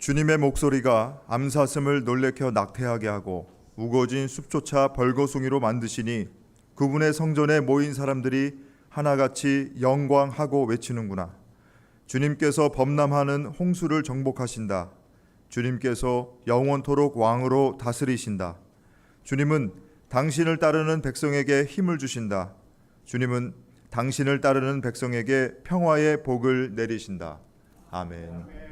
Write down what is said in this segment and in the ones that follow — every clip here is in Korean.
주님의 목소리가 암사슴을 놀래켜 낙태하게 하고 우거진 숲조차 벌거숭이로 만드시니 그분의 성전에 모인 사람들이 하나같이 영광하고 외치는구나. 주님께서 범람하는 홍수를 정복하신다. 주님께서 영원토록 왕으로 다스리신다. 주님은 당신을 따르는 백성에게 힘을 주신다. 주님은 당신을 따르는 백성에게 평화의 복을 내리신다. 아멘.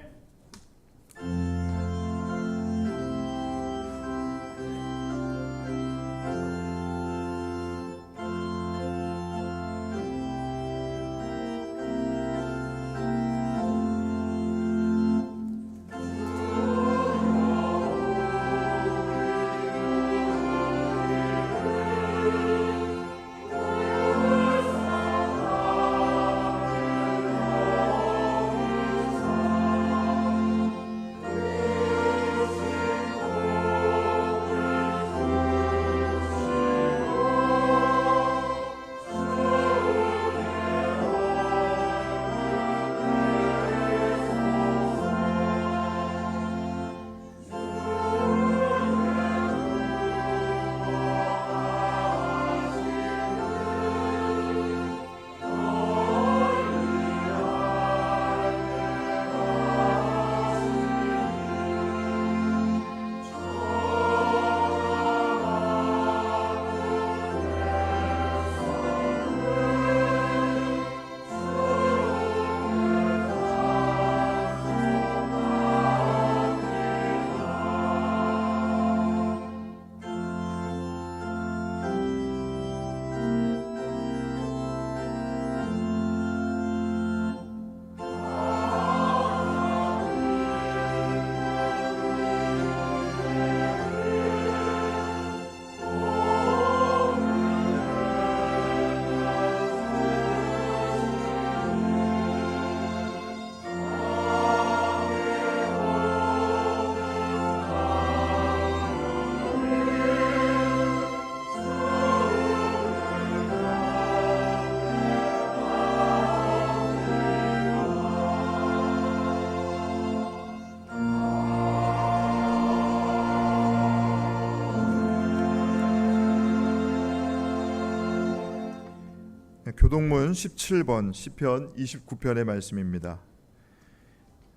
교동문 17번 시편 29편의 말씀입니다.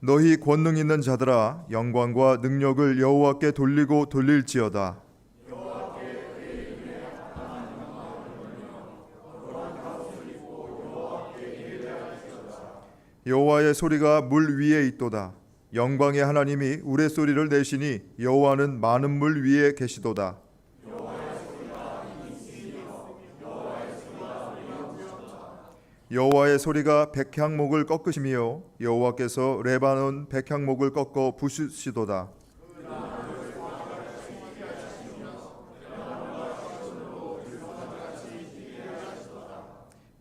너희 권능 있는 자들아 영광과 능력을 여호와께 돌리고 돌릴지어다. 여호와의 소리가 물 위에 있도다. 영광의 하나님이 우레소리를 내시니 여호와는 많은 물 위에 계시도다. 여호와의 소리가 백향목을 꺾으시며 여호와께서 레바논 백향목을 꺾어 부수시도다.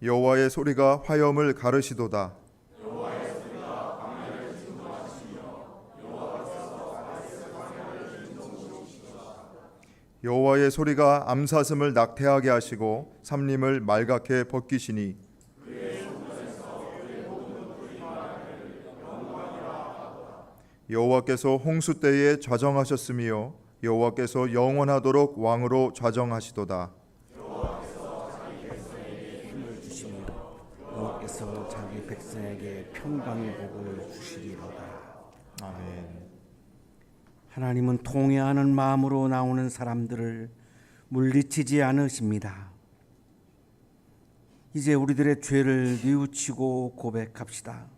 여호와의 소리가 화염을 가르시도다. 여호와의 소리가 암사슴을 낙태하게 하시고 삼림을 말갛게 벗기시니 여호와께서 홍수 때에 좌정하셨으며 여호와께서 영원하도록 왕으로 좌정하시도다. 힘을 주시며 여호와께서 자기 백성에게 평강의 복을 주시리로다. 아멘. 하나님은 통회하는 마음으로 나오는 사람들을 물리치지 않으십니다. 이제 우리들의 죄를 뉘우치고 고백합시다.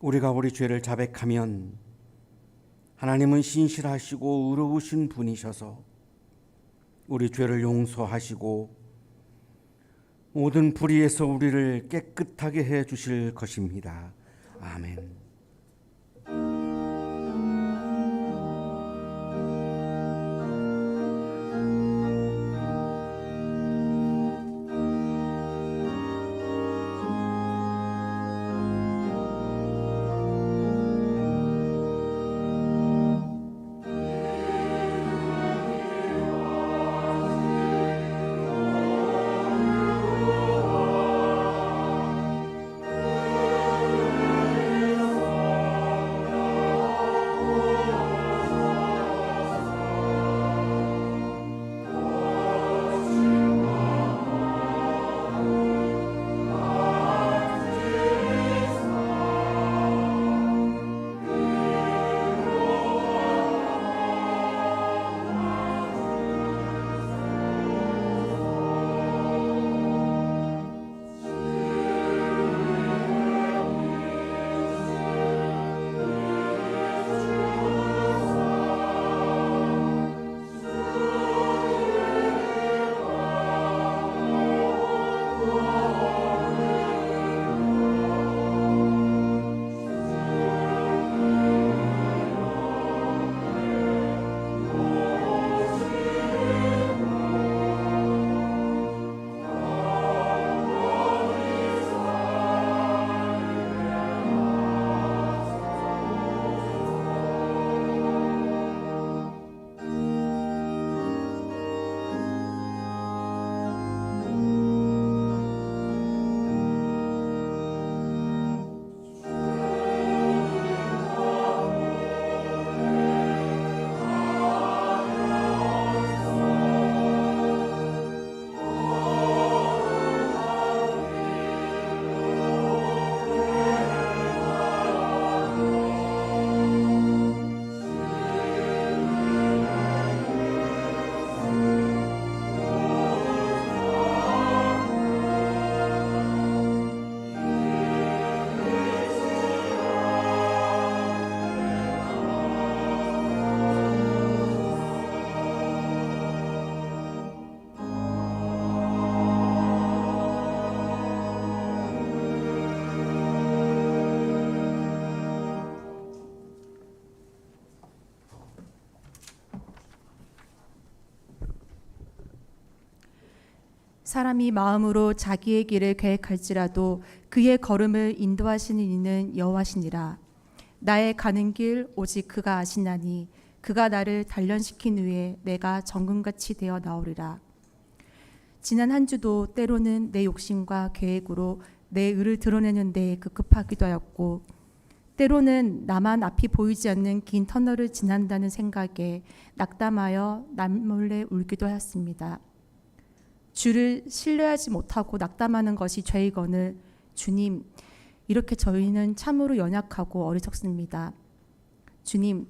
우리가 우리 죄를 자백하면 하나님은 신실하시고 의로우신 분이셔서 우리 죄를 용서하시고 모든 불의에서 우리를 깨끗하게 해 주실 것입니다. 아멘. 사람이 마음으로 자기의 길을 계획할지라도 그의 걸음을 인도하시는 이는 여호와시니라. 나의 가는 길 오직 그가 아시나니 그가 나를 단련시킨 후에 내가 정금같이 되어 나오리라. 지난 한 주도 때로는 내 욕심과 계획으로 내 의를 드러내는 데 급급하기도 하였고, 때로는 나만 앞이 보이지 않는 긴 터널을 지난다는 생각에 낙담하여 남몰래 울기도 하였습니다. 주를 신뢰하지 못하고 낙담하는 것이 죄이거늘 주님, 이렇게 저희는 참으로 연약하고 어리석습니다. 주님,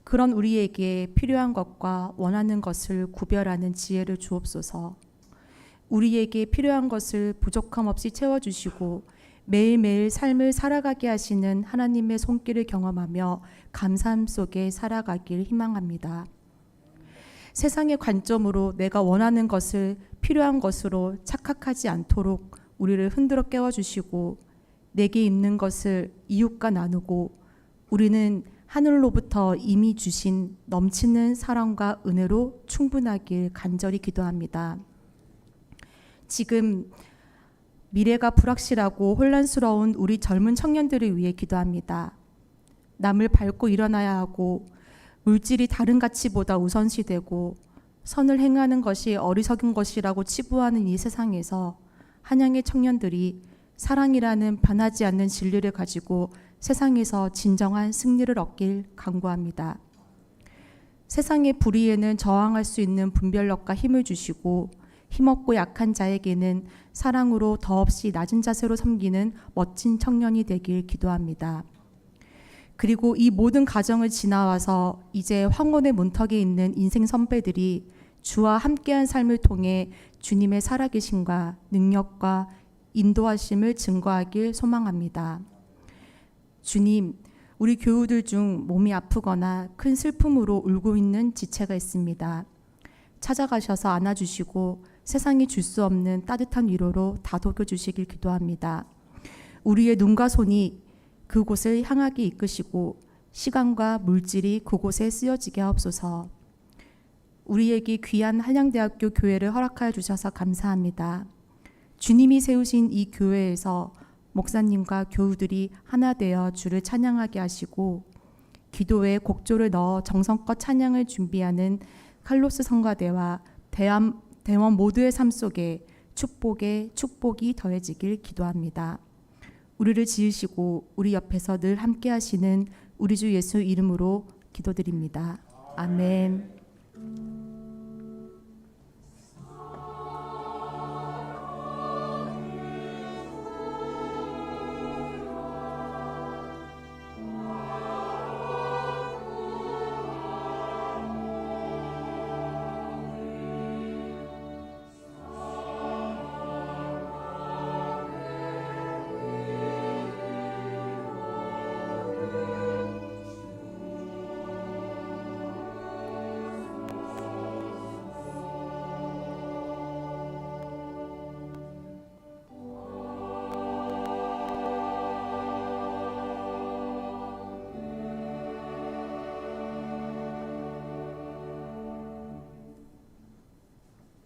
그런 우리에게 필요한 것과 원하는 것을 구별하는 지혜를 주옵소서. 우리에게 필요한 것을 부족함 없이 채워주시고 매일매일 삶을 살아가게 하시는 하나님의 손길을 경험하며 감사함 속에 살아가길 희망합니다. 세상의 관점으로 내가 원하는 것을 필요한 것으로 착각하지 않도록 우리를 흔들어 깨워주시고 내게 있는 것을 이웃과 나누고 우리는 하늘로부터 이미 주신 넘치는 사랑과 은혜로 충분하길 간절히 기도합니다. 지금 미래가 불확실하고 혼란스러운 우리 젊은 청년들을 위해 기도합니다. 남을 밟고 일어나야 하고 물질이 다른 가치보다 우선시되고 선을 행하는 것이 어리석은 것이라고 치부하는 이 세상에서 한양의 청년들이 사랑이라는 변하지 않는 진리를 가지고 세상에서 진정한 승리를 얻길 간구합니다. 세상의 불의에는 저항할 수 있는 분별력과 힘을 주시고 힘없고 약한 자에게는 사랑으로 더없이 낮은 자세로 섬기는 멋진 청년이 되길 기도합니다. 그리고 이 모든 과정을 지나와서 이제 황혼의 문턱에 있는 인생 선배들이 주와 함께한 삶을 통해 주님의 살아계심과 능력과 인도하심을 증거하길 소망합니다. 주님, 우리 교우들 중 몸이 아프거나 큰 슬픔으로 울고 있는 지체가 있습니다. 찾아가셔서 안아주시고 세상이 줄 수 없는 따뜻한 위로로 다독여 주시길 기도합니다. 우리의 눈과 손이 그곳을 향하게 이끄시고 시간과 물질이 그곳에 쓰여지게 하옵소서. 우리에게 귀한 한양대학교 교회를 허락하여 주셔서 감사합니다. 주님이 세우신 이 교회에서 목사님과 교우들이 하나 되어 주를 찬양하게 하시고 기도에 곡조를 넣어 정성껏 찬양을 준비하는 칼로스 성가대와 대원 모두의 삶 속에 축복이 더해지길 기도합니다. 우리를 지으시고 우리 옆에서 늘 함께 하시는 우리 주 예수 이름으로 기도드립니다. 아멘.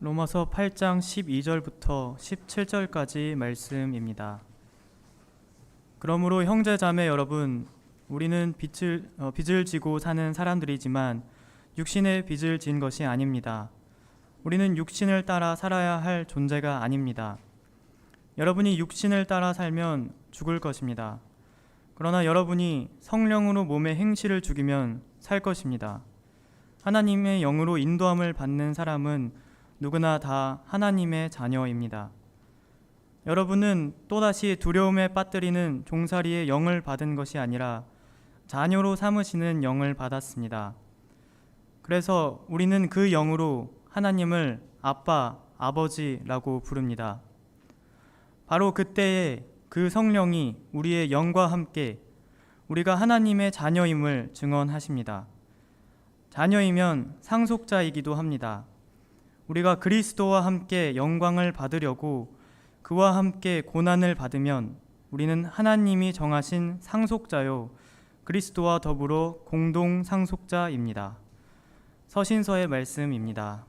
로마서 8장 12절부터 17절까지 말씀입니다. 그러므로 형제 자매 여러분, 우리는 빚을 지고 사는 사람들이지만 육신의 빚을 진 것이 아닙니다. 우리는 육신을 따라 살아야 할 존재가 아닙니다. 여러분이 육신을 따라 살면 죽을 것입니다. 그러나 여러분이 성령으로 몸의 행실을 죽이면 살 것입니다. 하나님의 영으로 인도함을 받는 사람은 누구나 다 하나님의 자녀입니다. 여러분은 또다시 두려움에 빠뜨리는 종살이의 영을 받은 것이 아니라 자녀로 삼으시는 영을 받았습니다. 그래서 우리는 그 영으로 하나님을 아빠, 아버지라고 부릅니다. 바로 그때에 그 성령이 우리의 영과 함께 우리가 하나님의 자녀임을 증언하십니다. 자녀이면 상속자이기도 합니다. 우리가 그리스도와 함께 영광을 받으려고 그와 함께 고난을 받으면 우리는 하나님이 정하신 상속자요 그리스도와 더불어 공동 상속자입니다. 서신서의 말씀입니다.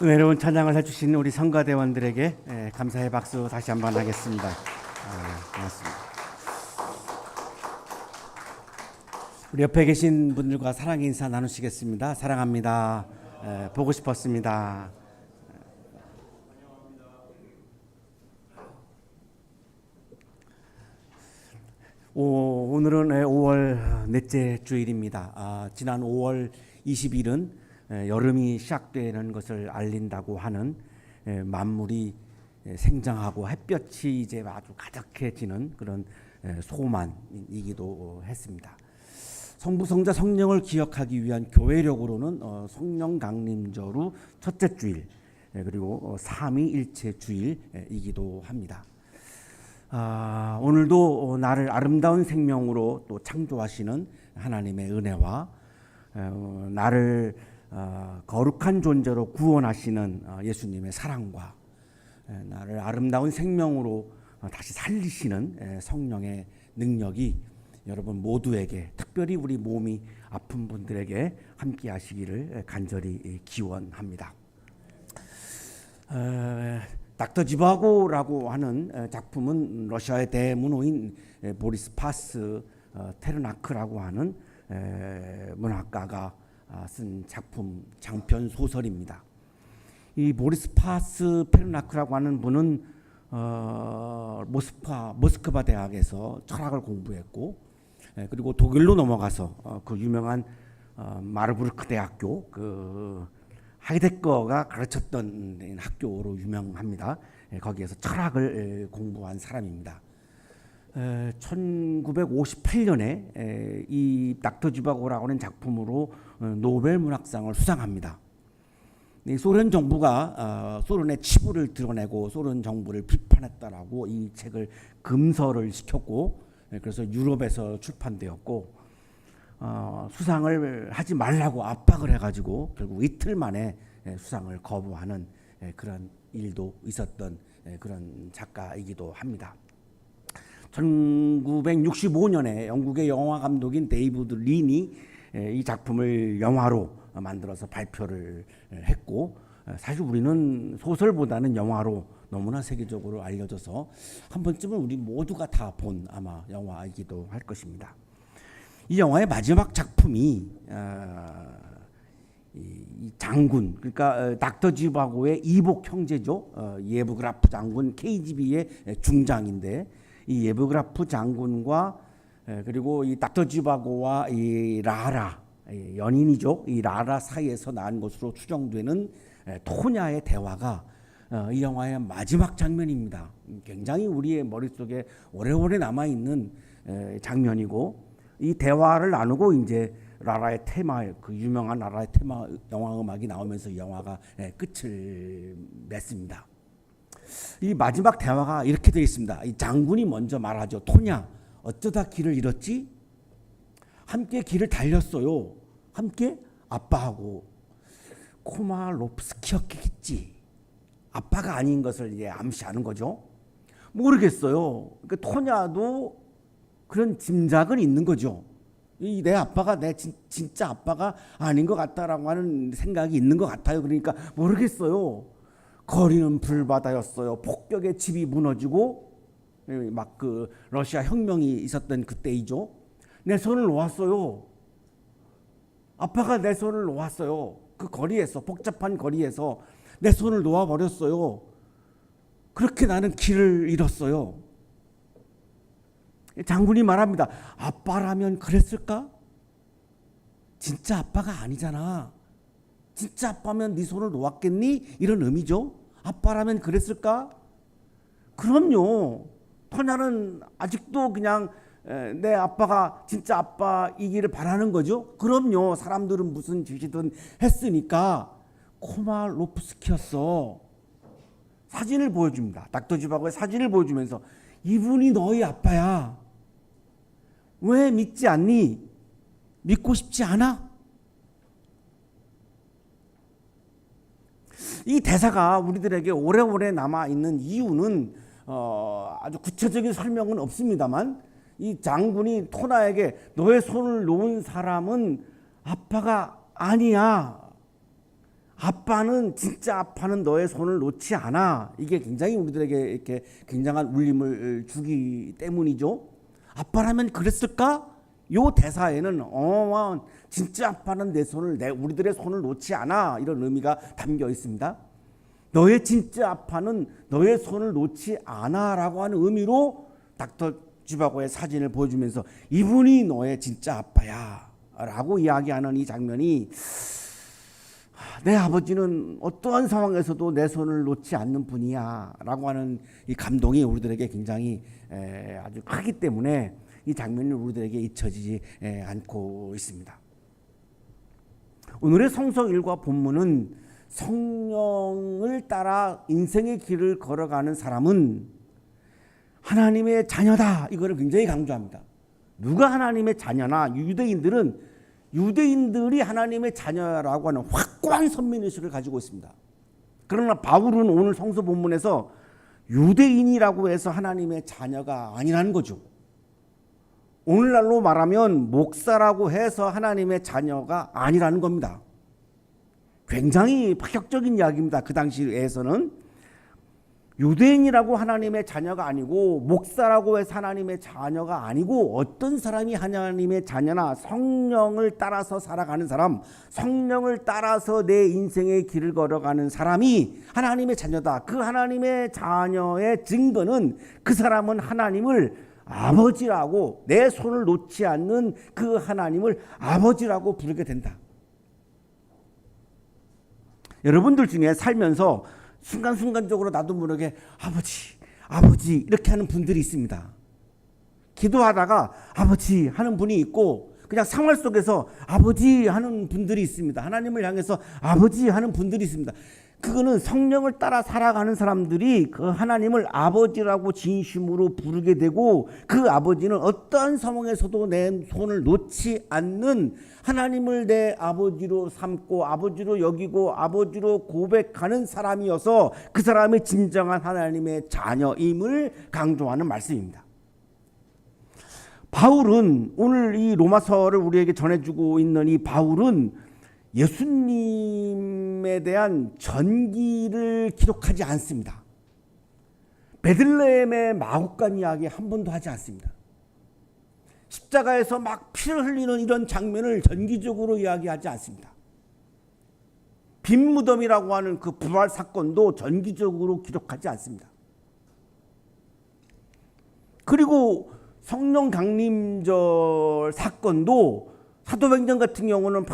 은혜로운 찬양을 해주신 우리 성가대원들에게 감사의 박수 다시 한번 하겠습니다. 고맙습니다. 우리 옆에 계신 분들과 사랑의 인사 나누시겠습니다. 사랑합니다. 보고 싶었습니다. 오늘은 5월 넷째 주일입니다. 지난 5월 20일은 여름이 시작되는 것을 알린다고 하는 만물이 생장하고 햇볕이 이제 아주 가득해지는 그런 소만이기도 했습니다. 성부, 성자, 성령을 기억하기 위한 교회력으로는 성령 강림절 후 첫째 주일 그리고 삼위일체 주일이기도 합니다. 오늘도 나를 아름다운 생명으로 또 창조하시는 하나님의 은혜와 나를 거룩한 존재로 구원하시는 예수님의 사랑과 나를 아름다운 생명으로 다시 살리시는 성령의 능력이 여러분 모두에게, 특별히 우리 몸이 아픈 분들에게 함께 하시기를 간절히 기원합니다. 닥터 지바고라고 하는 작품은 러시아의 대문호인 보리스 파스 테르나크라고 하는 문학가가 쓴 작품, 장편 소설입니다. 이 보리스 파스 테르나크라고 하는 분은 모스크바 대학에서 철학을 공부했고, 그리고 독일로 넘어가서 그 유명한 마르부르크 대학교, 그 하이데거가 가르쳤던 학교로 유명합니다. 거기에서 철학을 공부한 사람입니다. 1958년에 이 닥터 지바고라고 하는 작품으로 노벨 문학상을 수상합니다. 소련 정부가 소련의 치부를 드러내고 소련 정부를 비판했다라고 이 책을 금서를 시켰고, 그래서 유럽에서 출판되었고, 수상을 하지 말라고 압박을 해가지고 결국 이틀 만에 수상을 거부하는 그런 일도 있었던 그런 작가이기도 합니다. 1965년에 영국의 영화 감독인 데이비드 린이 이 작품을 영화로 만들어서 발표를 했고, 사실 우리는 소설보다는 영화로 너무나 세계적으로 알려져서 한 번쯤은 우리 모두가 다 본 아마 영화이기도 할 것입니다. 이 영화의 마지막 작품이 이 장군, 그러니까 닥터 지바고의 이복 형제죠. 예브그라프 장군, KGB의 중장인데, 이 예브그라프 장군과 그리고 이 닥터 지바고와 이 라라, 연인이죠. 이 라라 사이에서 난 것으로 추정되는 토냐의 대화가 이 영화의 마지막 장면입니다. 굉장히 우리의 머릿속에 오래오래 남아있는 장면이고, 이 대화를 나누고 이제 라라의 테마, 그 유명한 라라의 테마 영화 음악이 나오면서 이 영화가 끝을 맺습니다. 이 마지막 대화가 이렇게 되어 있습니다. 이 장군이 먼저 말하죠. 토냐, 어쩌다 길을 잃었지? 함께 길을 달렸어요. 함께 아빠하고. 코말로프스키였겠지. 아빠가 아닌 것을 이제 암시하는 거죠. 모르겠어요. 그러니까 토냐도 그런 짐작은 있는 거죠. 내 아빠가 내 진짜 아빠가 아닌 것 같다라고 하는 생각이 있는 것 같아요. 그러니까 모르겠어요. 거리는 불바다였어요. 폭격의 집이 무너지고 막 그 러시아 혁명이 있었던 그때이죠. 내 손을 놓았어요. 아빠가 내 손을 놓았어요. 그 거리에서, 복잡한 거리에서 내 손을 놓아버렸어요. 그렇게 나는 길을 잃었어요. 장군이 말합니다. 아빠라면 그랬을까? 진짜 아빠가 아니잖아. 진짜 아빠면 네 손을 놓았겠니? 이런 의미죠. 아빠라면 그랬을까? 그럼요. 토냐는 아직도 그냥 내 아빠가 진짜 아빠이기를 바라는 거죠. 그럼요. 사람들은 무슨 짓이든 했으니까. 코말로프스키였어. 사진을 보여줍니다. 닥터 지바고의 사진을 보여주면서 이분이 너희 아빠야. 왜 믿지 않니? 믿고 싶지 않아? 이 대사가 우리들에게 오래오래 남아있는 이유는 아주 구체적인 설명은 없습니다만, 이 장군이 토나에게 너의 손을 놓은 사람은 아빠가 아니야. 아빠는 진짜 아빠는 너의 손을 놓지 않아. 이게 굉장히 우리들에게 이렇게 굉장한 울림을 주기 때문이죠. 아빠라면 그랬을까? 요 대사에는 어마어마한 진짜 아빠는 내 손을 우리들의 손을 놓지 않아 이런 의미가 담겨 있습니다. 너의 진짜 아빠는 너의 손을 놓지 않아라고 하는 의미로 닥터 지바고의 사진을 보여주면서 이분이 너의 진짜 아빠야라고 이야기하는 이 장면이 내 아버지는 어떠한 상황에서도 내 손을 놓지 않는 분이야라고 하는 이 감동이 우리들에게 굉장히 아주 크기 때문에 이 장면이 우리들에게 잊혀지지 않고 있습니다. 오늘의 성서 일과 본문은 성령을 따라 인생의 길을 걸어가는 사람은 하나님의 자녀다. 이거를 굉장히 강조합니다. 누가 하나님의 자녀나 유대인들이 하나님의 자녀라고 하는 확고한 선민의식을 가지고 있습니다. 그러나 바울은 오늘 성서 본문에서 유대인이라고 해서 하나님의 자녀가 아니라는 거죠. 오늘날로 말하면 목사라고 해서 하나님의 자녀가 아니라는 겁니다. 굉장히 파격적인 이야기입니다. 그 당시에서는 유대인이라고 하나님의 자녀가 아니고 목사라고 해서 하나님의 자녀가 아니고 어떤 사람이 하나님의 자녀나 성령을 따라서 살아가는 사람, 성령을 따라서 내 인생의 길을 걸어가는 사람이 하나님의 자녀다. 그 하나님의 자녀의 증거는 그 사람은 하나님을 아버지라고 내 손을 놓지 않는 그 하나님을 아버지라고 부르게 된다. 여러분들 중에 살면서 순간순간적으로 나도 모르게 아버지 이렇게 하는 분들이 있습니다. 기도하다가 아버지 하는 분이 있고 그냥 생활 속에서 아버지 하는 분들이 있습니다. 하나님을 향해서 아버지 하는 분들이 있습니다. 그거는 성령을 따라 살아가는 사람들이 그 하나님을 아버지라고 진심으로 부르게 되고 그 아버지는 어떠한 상황에서도 내 손을 놓지 않는 하나님을 내 아버지로 삼고 아버지로 여기고 아버지로 고백하는 사람이어서 그 사람이 진정한 하나님의 자녀임을 강조하는 말씀입니다. 바울은 오늘 이 로마서를 우리에게 전해주고 있는 이 바울은 예수님에 대한 전기를 기록하지 않습니다. 베들레헴의 마구간 이야기 한 번도 하지 않습니다. 십자가에서 막 피를 흘리는 이런 장면을 전기적으로 이야기하지 않습니다. 빈 무덤이라고 하는 그 부활 사건도 전기적으로 기록하지 않습니다. 그리고 성령 강림절 사건도 사도행전 같은 경우는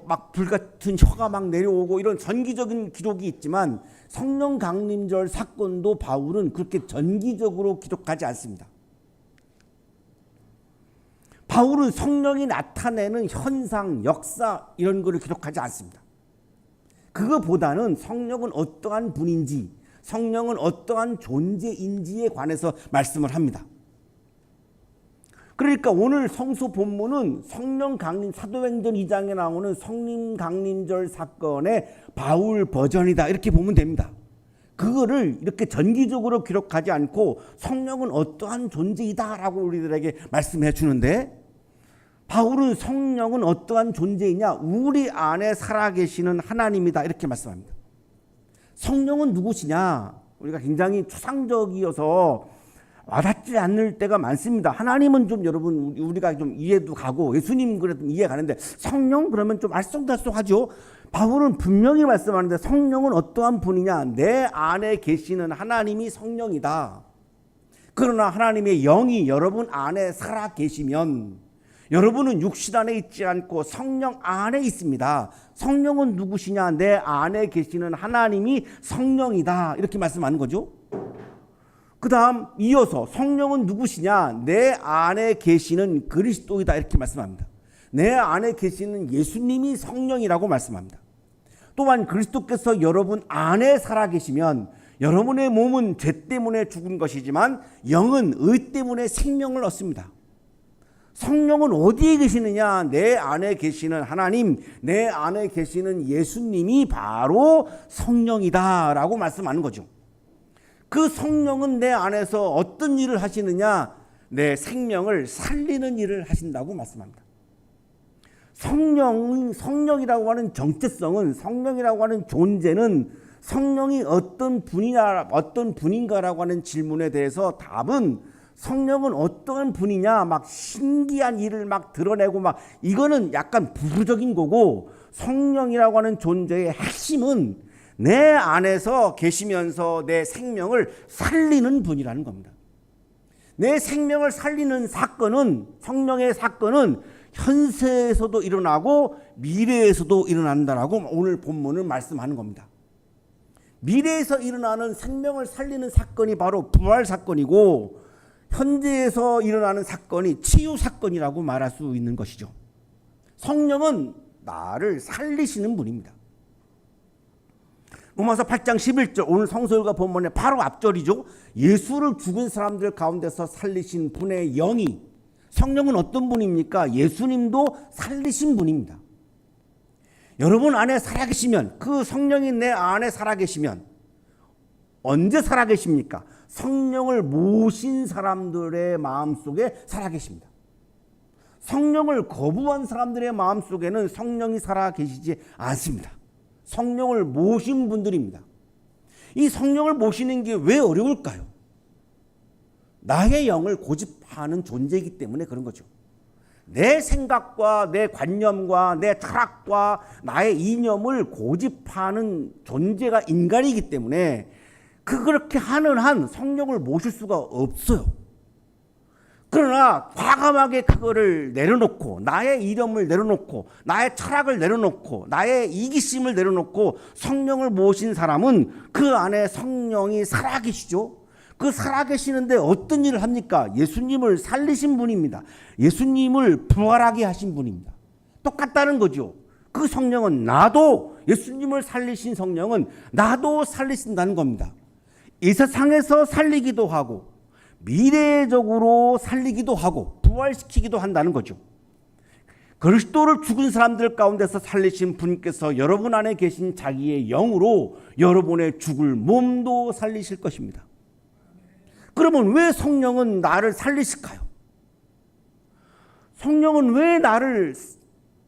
막 불 같은 혀가 막 내려오고 이런 전기적인 기록이 있지만 성령 강림절 사건도 바울은 그렇게 전기적으로 기록하지 않습니다. 바울은 성령이 나타내는 현상, 역사 이런 거를 기록하지 않습니다. 그거보다는 성령은 어떠한 분인지, 성령은 어떠한 존재인지에 관해서 말씀을 합니다. 그러니까 오늘 성서 본문은 성령 강림 사도행전 2장에 나오는 성령 강림절 사건의 바울 버전이다 이렇게 보면 됩니다. 그거를 이렇게 전기적으로 기록하지 않고 성령은 어떠한 존재이다라고 우리들에게 말씀해 주는데 바울은 성령은 어떠한 존재이냐? 우리 안에 살아계시는 하나님이다 이렇게 말씀합니다. 성령은 누구시냐? 우리가 굉장히 추상적이어서 와닿지 않을 때가 많습니다. 하나님은 좀 여러분 우리가 좀 이해도 가고 예수님 그래도 이해 가는데 성령 그러면 좀 알쏭달쏭하죠. 바울은 분명히 말씀하는데 성령은 어떠한 분이냐? 내 안에 계시는 하나님이 성령이다. 그러나 하나님의 영이 여러분 안에 살아 계시면 여러분은 육신 안에 있지 않고 성령 안에 있습니다. 성령은 누구시냐? 내 안에 계시는 하나님이 성령이다. 이렇게 말씀하는 거죠. 그 다음 이어서 성령은 누구시냐? 내 안에 계시는 그리스도이다 이렇게 말씀합니다. 내 안에 계시는 예수님이 성령이라고 말씀합니다. 또한 그리스도께서 여러분 안에 살아계시면 여러분의 몸은 죄 때문에 죽은 것이지만 영은 의 때문에 생명을 얻습니다. 성령은 어디에 계시느냐? 내 안에 계시는 하나님, 내 안에 계시는 예수님이 바로 성령이다라고 말씀하는 거죠. 그 성령은 내 안에서 어떤 일을 하시느냐? 내 생명을 살리는 일을 하신다고 말씀합니다. 성령이라고 하는 정체성은, 성령이라고 하는 존재는, 성령이 어떤 분인가라고 하는 질문에 대해서 답은, 성령은 어떠한 분이냐, 막 신기한 일을 막 드러내고 막, 이거는 약간 부수적인 거고, 성령이라고 하는 존재의 핵심은 내 안에서 계시면서 내 생명을 살리는 분이라는 겁니다. 내 생명을 살리는 사건은, 성령의 사건은 현세에서도 일어나고 미래에서도 일어난다라고 오늘 본문은 말씀하는 겁니다. 미래에서 일어나는 생명을 살리는 사건이 바로 부활 사건이고, 현재에서 일어나는 사건이 치유 사건이라고 말할 수 있는 것이죠. 성령은 나를 살리시는 분입니다. 로마서 8장 11절, 오늘 성서일과 본문의 바로 앞절이죠. 예수를 죽은 사람들 가운데서 살리신 분의 영이, 성령은 어떤 분입니까? 예수님도 살리신 분입니다. 여러분 안에 살아계시면, 그 성령이 내 안에 살아계시면 언제 살아계십니까? 성령을 모신 사람들의 마음속에 살아계십니다. 성령을 거부한 사람들의 마음속에는 성령이 살아계시지 않습니다. 성령을 모신 분들입니다. 이 성령을 모시는 게 왜 어려울까요? 나의 영을 고집하는 존재이기 때문에 그런 거죠. 내 생각과 내 관념과 내 철학과 나의 이념을 고집하는 존재가 인간이기 때문에 그렇게 하는 한 성령을 모실 수가 없어요. 그러나 과감하게 그거를 내려놓고, 나의 이념을 내려놓고, 나의 철학을 내려놓고, 나의 이기심을 내려놓고 성령을 모신 사람은 그 안에 성령이 살아계시죠. 그 살아계시는데 어떤 일을 합니까? 예수님을 살리신 분입니다. 예수님을 부활하게 하신 분입니다. 똑같다는 거죠. 그 성령은 나도, 예수님을 살리신 성령은 나도 살리신다는 겁니다. 이 세상에서 살리기도 하고 미래적으로 살리기도 하고 부활시키기도 한다는 거죠. 그리스도를 죽은 사람들 가운데서 살리신 분께서 여러분 안에 계신 자기의 영으로 여러분의 죽을 몸도 살리실 것입니다. 그러면 왜 성령은 나를 살리실까요? 성령은 왜 나를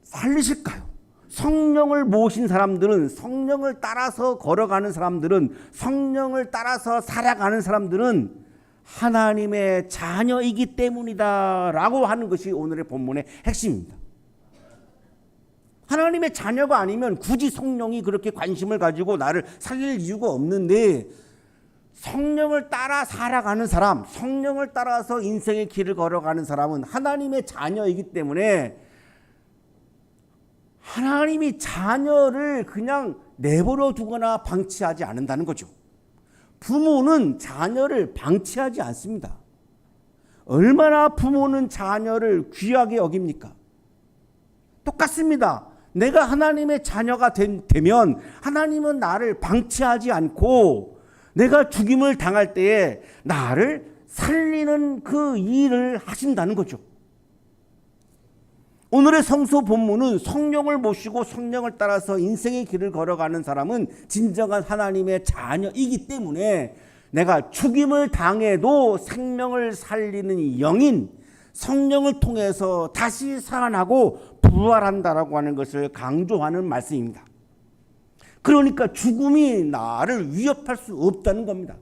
살리실까요? 성령을 모신 사람들은, 성령을 따라서 걸어가는 사람들은, 성령을 따라서 살아가는 사람들은 하나님의 자녀이기 때문이다 라고 하는 것이 오늘의 본문의 핵심입니다. 하나님의 자녀가 아니면 굳이 성령이 그렇게 관심을 가지고 나를 살릴 이유가 없는데, 성령을 따라 살아가는 사람, 성령을 따라서 인생의 길을 걸어가는 사람은 하나님의 자녀이기 때문에 하나님이 자녀를 그냥 내버려 두거나 방치하지 않는다는 거죠. 부모는 자녀를 방치하지 않습니다. 얼마나 부모는 자녀를 귀하게 여깁니까? 똑같습니다. 내가 하나님의 자녀가 되면 하나님은 나를 방치하지 않고 내가 죽임을 당할 때에 나를 살리는 그 일을 하신다는 거죠. 오늘의 성서 본문은 성령을 모시고 성령을 따라서 인생의 길을 걸어가는 사람은 진정한 하나님의 자녀이기 때문에 내가 죽임을 당해도 생명을 살리는 영인 성령을 통해서 다시 살아나고 부활한다라고 하는 것을 강조하는 말씀입니다. 그러니까 죽음이 나를 위협할 수 없다는 겁니다.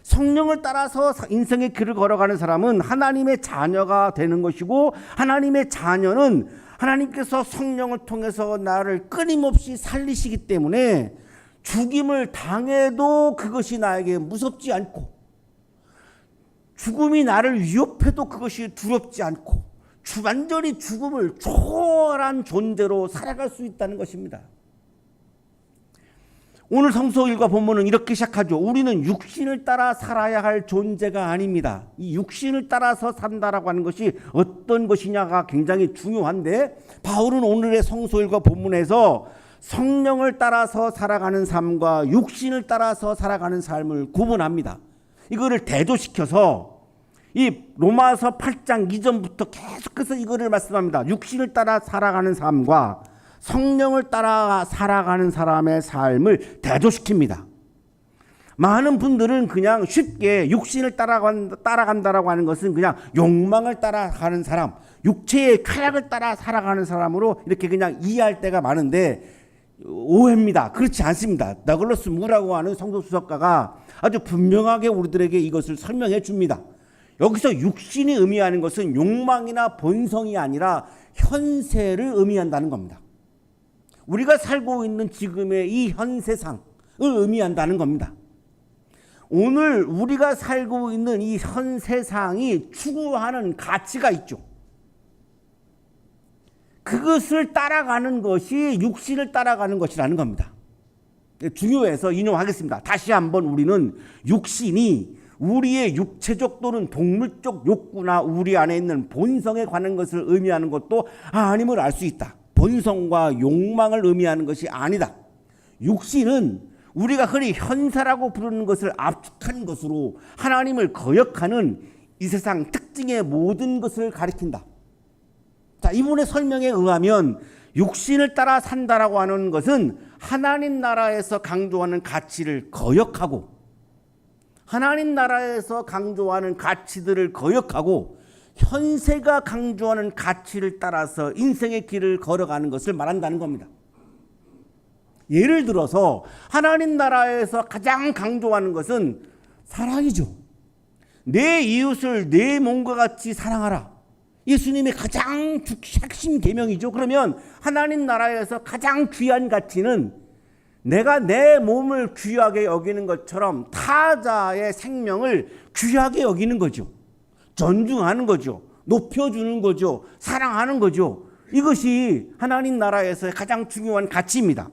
성령을 따라서 인생의 길을 걸어가는 사람은 하나님의 자녀가 되는 것이고, 하나님의 자녀는 하나님께서 성령을 통해서 나를 끊임없이 살리시기 때문에 죽임을 당해도 그것이 나에게 무섭지 않고, 죽음이 나를 위협해도 그것이 두렵지 않고, 완전히 죽음을 초월한 존재로 살아갈 수 있다는 것입니다. 오늘 성서일과 본문은 이렇게 시작하죠. 우리는 육신을 따라 살아야 할 존재가 아닙니다. 이 육신을 따라서 산다라고 하는 것이 어떤 것이냐가 굉장히 중요한데, 바울은 오늘의 성서일과 본문에서 성령을 따라서 살아가는 삶과 육신을 따라서 살아가는 삶을 구분합니다. 이거를 대조시켜서 이 로마서 8장 이전부터 계속해서 이거를 말씀합니다. 육신을 따라 살아가는 삶과 성령을 따라 살아가는 사람의 삶을 대조시킵니다. 많은 분들은 그냥 쉽게 육신을 따라간다라고 하는 것은 그냥 욕망을 따라가는 사람, 육체의 쾌락을 따라 살아가는 사람으로 이렇게 그냥 이해할 때가 많은데 오해입니다. 그렇지 않습니다. 나글러스 무라고 하는 성서수석가가 아주 분명하게 우리들에게 이것을 설명해 줍니다. 여기서 육신이 의미하는 것은 욕망이나 본성이 아니라 현세를 의미한다는 겁니다. 우리가 살고 있는 지금의 이 현세상을 의미한다는 겁니다. 오늘 우리가 살고 있는 이 현세상이 추구하는 가치가 있죠. 그것을 따라가는 것이 육신을 따라가는 것이라는 겁니다. 중요해서 인용하겠습니다. 다시 한번 우리는 육신이 우리의 육체적 또는 동물적 욕구나 우리 안에 있는 본성에 관한 것을 의미하는 것도 아님을 알 수 있다. 본성과 욕망을 의미하는 것이 아니다. 육신은 우리가 흔히 현세라고 부르는 것을 압축한 것으로 하나님을 거역하는 이 세상 특징의 모든 것을 가리킨다. 자, 이분의 설명에 의하면 육신을 따라 산다라고 하는 것은 하나님 나라에서 강조하는 가치를 거역하고 하나님 나라에서 강조하는 가치들을 거역하고 현세가 강조하는 가치를 따라서 인생의 길을 걸어가는 것을 말한다는 겁니다. 예를 들어서 하나님 나라에서 가장 강조하는 것은 사랑이죠. 내 이웃을 내 몸과 같이 사랑하라. 예수님의 가장 핵심 계명이죠. 그러면 하나님 나라에서 가장 귀한 가치는 내가 내 몸을 귀하게 여기는 것처럼 타자의 생명을 귀하게 여기는 거죠. 존중하는 거죠. 높여주는 거죠. 사랑하는 거죠. 이것이 하나님 나라에서의 가장 중요한 가치입니다.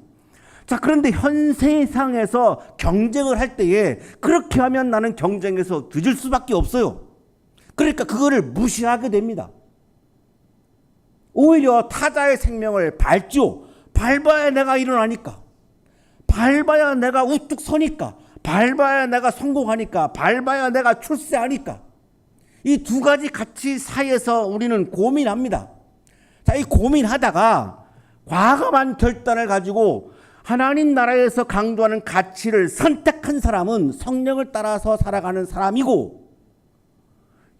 자, 그런데 현 세상에서 경쟁을 할 때에 그렇게 하면 나는 경쟁에서 뒤질 수밖에 없어요. 그러니까 그거를 무시하게 됩니다. 오히려 타자의 생명을 밟죠. 밟아야 내가 일어나니까. 밟아야 내가 우뚝 서니까. 밟아야 내가 성공하니까. 밟아야 내가 출세하니까. 이 두 가지 가치 사이에서 우리는 고민합니다. 자, 이 고민하다가 과감한 결단을 가지고 하나님 나라에서 강조하는 가치를 선택한 사람은 성령을 따라서 살아가는 사람이고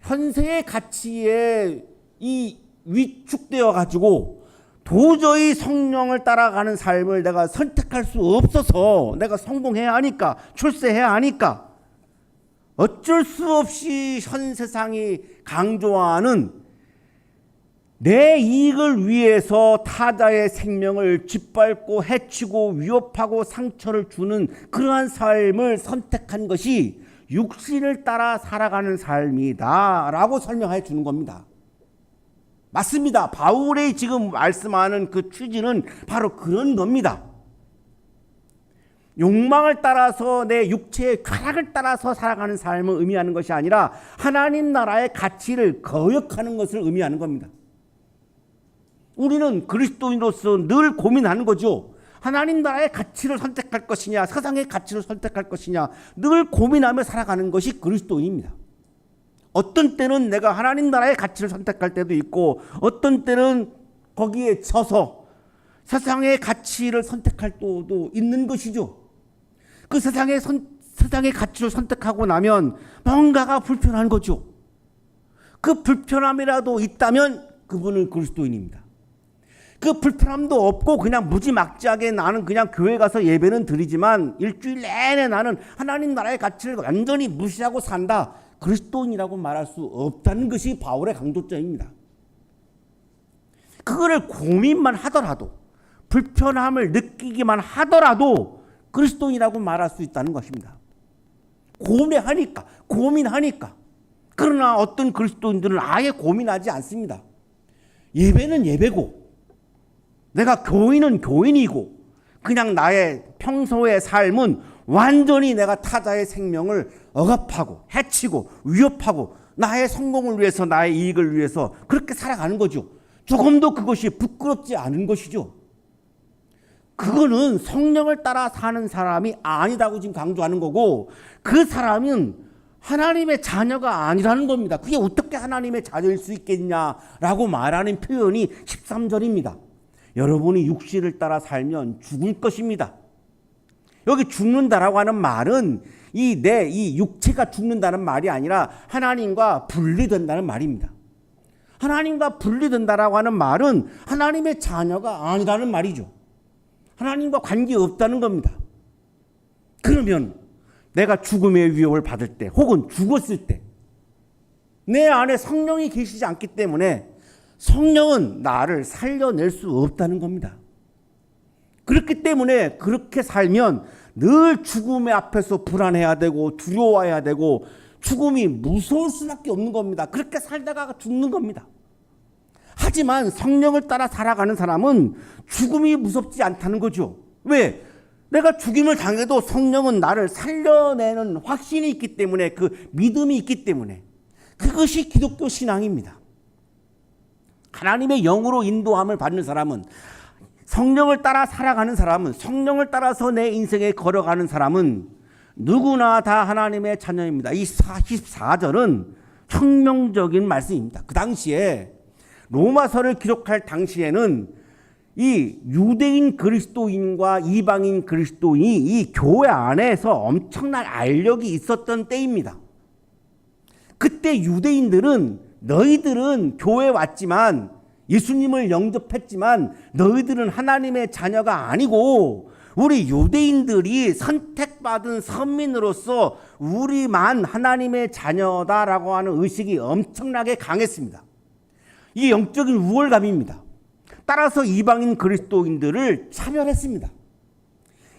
현세의 가치에 이 위축되어 가지고 도저히 성령을 따라가는 삶을 내가 선택할 수 없어서 내가 성공해야 하니까 출세해야 하니까 어쩔 수 없이 현 세상이 강조하는 내 이익을 위해서 타자의 생명을 짓밟고 해치고 위협하고 상처를 주는 그러한 삶을 선택한 것이 육신을 따라 살아가는 삶이다 라고 설명해 주는 겁니다. 맞습니다. 바울의 지금 말씀하는 그 취지는 바로 그런 겁니다. 욕망을 따라서 내 육체의 쾌락을 따라서 살아가는 삶을 의미하는 것이 아니라 하나님 나라의 가치를 거역하는 것을 의미하는 겁니다. 우리는 그리스도인으로서 늘 고민하는 거죠. 하나님 나라의 가치를 선택할 것이냐 세상의 가치를 선택할 것이냐 늘 고민하며 살아가는 것이 그리스도인입니다. 어떤 때는 내가 하나님 나라의 가치를 선택할 때도 있고 어떤 때는 거기에 져서 세상의 가치를 선택할 때도 있는 것이죠. 그 세상의 가치를 선택하고 나면 뭔가가 불편한 거죠. 그 불편함이라도 있다면 그분은 그리스도인입니다. 그 불편함도 없고 그냥 무지막지하게 나는 그냥 교회 가서 예배는 드리지만 일주일 내내 나는 하나님 나라의 가치를 완전히 무시하고 산다. 그리스도인이라고 말할 수 없다는 것이 바울의 강조점입니다. 그거를 고민만 하더라도 불편함을 느끼기만 하더라도 그리스도인이라고 말할 수 있다는 것입니다. 고민하니까. 그러나 어떤 그리스도인들은 아예 고민하지 않습니다. 예배는 예배고 내가 교인은 교인이고 그냥 나의 평소의 삶은 완전히 내가 타자의 생명을 억압하고 해치고 위협하고 나의 성공을 위해서 나의 이익을 위해서 그렇게 살아가는 거죠. 조금도 그것이 부끄럽지 않은 것이죠. 그거는 성령을 따라 사는 사람이 아니다고 지금 강조하는 거고 그 사람은 하나님의 자녀가 아니라는 겁니다. 그게 어떻게 하나님의 자녀일 수 있겠냐라고 말하는 표현이 13절입니다. 여러분이 육신을 따라 살면 죽을 것입니다. 여기 죽는다라고 하는 말은 이 육체가 죽는다는 말이 아니라 하나님과 분리된다는 말입니다. 하나님과 분리된다라고 하는 말은 하나님의 자녀가 아니라는 말이죠. 하나님과 관계없다는 겁니다. 그러면 내가 죽음의 위협을 받을 때 혹은 죽었을 때 내 안에 성령이 계시지 않기 때문에 성령은 나를 살려낼 수 없다는 겁니다. 그렇기 때문에 그렇게 살면 늘 죽음의 앞에서 불안해야 되고 두려워해야 되고 죽음이 무서울 수밖에 없는 겁니다. 그렇게 살다가 죽는 겁니다. 하지만 성령을 따라 살아가는 사람은 죽음이 무섭지 않다는 거죠. 왜? 내가 죽임을 당해도 성령은 나를 살려내는 확신이 있기 때문에, 그 믿음이 있기 때문에, 그것이 기독교 신앙입니다. 하나님의 영으로 인도함을 받는 사람은, 성령을 따라 살아가는 사람은, 성령을 따라서 내 인생에 걸어가는 사람은 누구나 다 하나님의 자녀입니다. 이 44절은 혁명적인 말씀입니다. 그 당시에 로마서를 기록할 당시에는 이 유대인 그리스도인과 이방인 그리스도인이 이 교회 안에서 엄청난 알력이 있었던 때입니다. 그때 유대인들은 너희들은 교회에 왔지만 예수님을 영접했지만 너희들은 하나님의 자녀가 아니고 우리 유대인들이 선택받은 선민으로서 우리만 하나님의 자녀다라고 하는 의식이 엄청나게 강했습니다. 이게 영적인 우월감입니다. 따라서 이방인 그리스도인들을 차별했습니다.